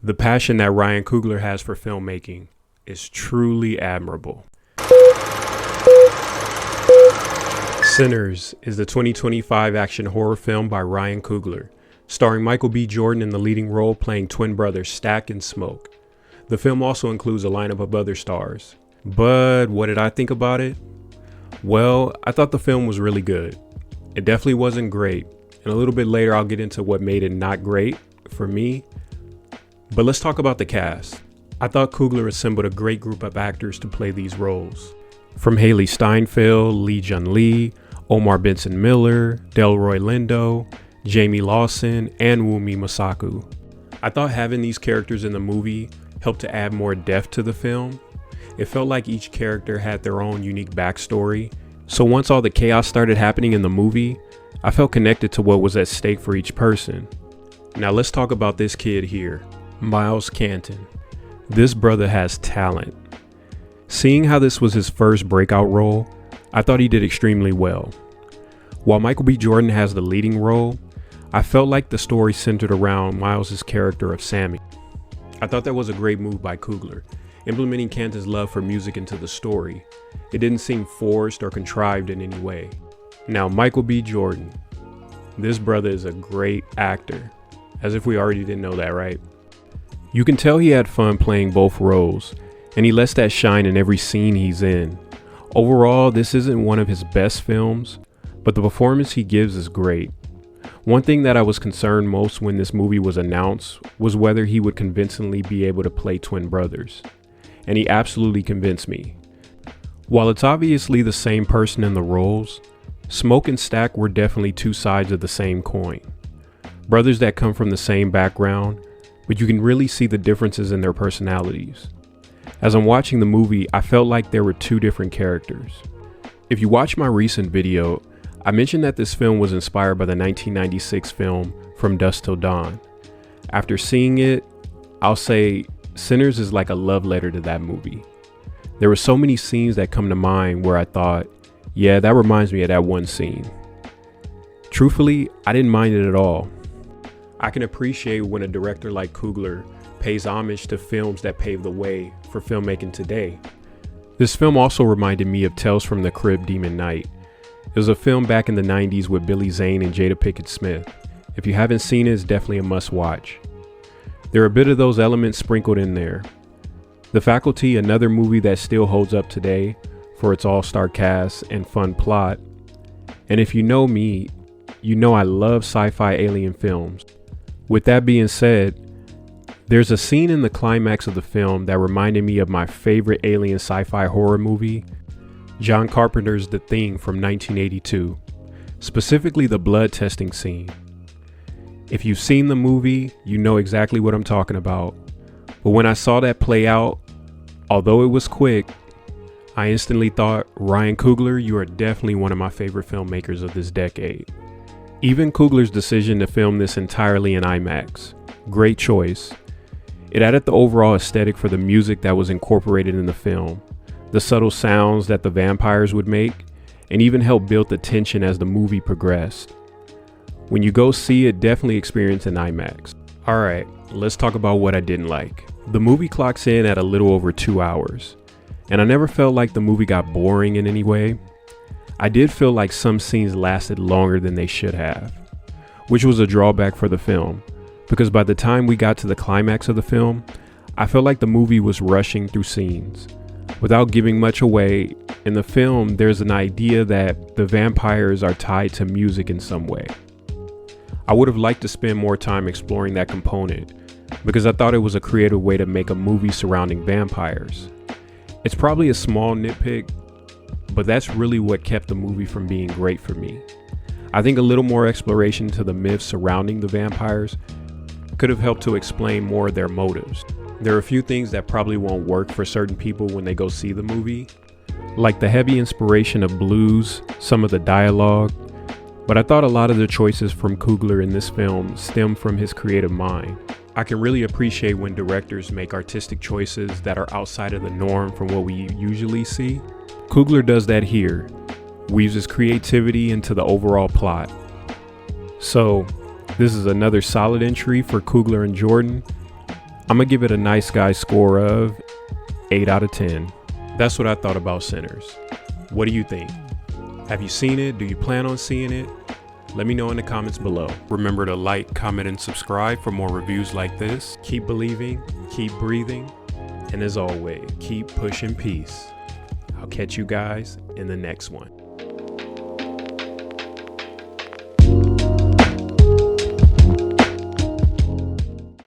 The passion that Ryan Coogler has for filmmaking is truly admirable. Sinners is the 2025 action horror film by Ryan Coogler, starring Michael B. Jordan in the leading role playing twin brothers Stack and Smoke. The film also includes a lineup of other stars. But what did I think about it? Well, I thought the film was really good. It definitely wasn't great, and a little bit later I'll get into what made it not great for me. But let's talk about the cast. I thought Coogler assembled a great group of actors to play these roles. From Haley Steinfeld, Lee Jun Lee, Omar Benson Miller, Delroy Lindo, Jamie Lawson, and Wunmi Mosaku. I thought having these characters in the movie helped to add more depth to the film. It felt like each character had their own unique backstory. So once all the chaos started happening in the movie, I felt connected to what was at stake for each person. Now let's talk about this kid here, Miles Canton. This brother has talent. Seeing how this was his first breakout role, I thought he did extremely well. While Michael B. Jordan has the leading role, I felt like the story centered around Miles' character of Sammy. I thought that was a great move by Coogler, implementing Canton's love for music into the story. It didn't seem forced or contrived in any way. Now, Michael B. Jordan. This brother is a great actor. As if we already didn't know that, right? You can tell he had fun playing both roles, and he lets that shine in every scene he's in. Overall, this isn't one of his best films, but the performance he gives is great. One thing that I was concerned most when this movie was announced was whether he would convincingly be able to play twin brothers, and he absolutely convinced me. While it's obviously the same person in the roles, Smoke and Stack were definitely two sides of the same coin. Brothers that come from the same background, but you can really see the differences in their personalities. As I'm watching the movie, I felt like there were two different characters. If you watch my recent video, I mentioned that this film was inspired by the 1996 film From Dusk Till Dawn. After seeing it, I'll say Sinners is like a love letter to that movie. There were so many scenes that come to mind where I thought, yeah, that reminds me of that one scene. Truthfully, I didn't mind it at all. I can appreciate when a director like Coogler pays homage to films that paved the way for filmmaking today. This film also reminded me of Tales from the Crypt Demon Knight. It was a film back in the 90s with Billy Zane and Jada Pinkett Smith. If you haven't seen it, it's definitely a must watch. There are a bit of those elements sprinkled in there. The Faculty, another movie that still holds up today for its all-star cast and fun plot. And if you know me, you know I love sci-fi alien films. With that being said, there's a scene in the climax of the film that reminded me of my favorite alien sci-fi horror movie, John Carpenter's The Thing from 1982, specifically the blood testing scene. If you've seen the movie, you know exactly what I'm talking about. But when I saw that play out, although it was quick, I instantly thought, Ryan Coogler, you are definitely one of my favorite filmmakers of this decade. Even Coogler's decision to film this entirely in IMAX, great choice. It added the overall aesthetic for the music that was incorporated in the film, the subtle sounds that the vampires would make, and even helped build the tension as the movie progressed. When you go see it, definitely experience in IMAX. Alright, let's talk about what I didn't like. The movie clocks in at a little over 2 hours, and I never felt like the movie got boring in any way. I did feel like some scenes lasted longer than they should have, which was a drawback for the film, because by the time we got to the climax of the film, I felt like the movie was rushing through scenes. Without giving much away, in the film there's an idea that the vampires are tied to music in some way. I would have liked to spend more time exploring that component, because I thought it was a creative way to make a movie surrounding vampires. It's probably a small nitpick, but that's really what kept the movie from being great for me. I think a little more exploration into the myths surrounding the vampires could have helped to explain more of their motives. There are a few things that probably won't work for certain people when they go see the movie, like the heavy inspiration of blues, some of the dialogue, but I thought a lot of the choices from Coogler in this film stem from his creative mind. I can really appreciate when directors make artistic choices that are outside of the norm from what we usually see. Coogler does that here, weaves his creativity into the overall plot. So, this is another solid entry for Coogler and Jordan. I'm gonna give it a nice guy score of 8 out of 10. That's what I thought about Sinners. What do you think? Have you seen it? Do you plan on seeing it? Let me know in the comments below. Remember to like, comment, and subscribe for more reviews like this. Keep believing, keep breathing, and as always, keep pushing peace. I'll catch you guys in the next one.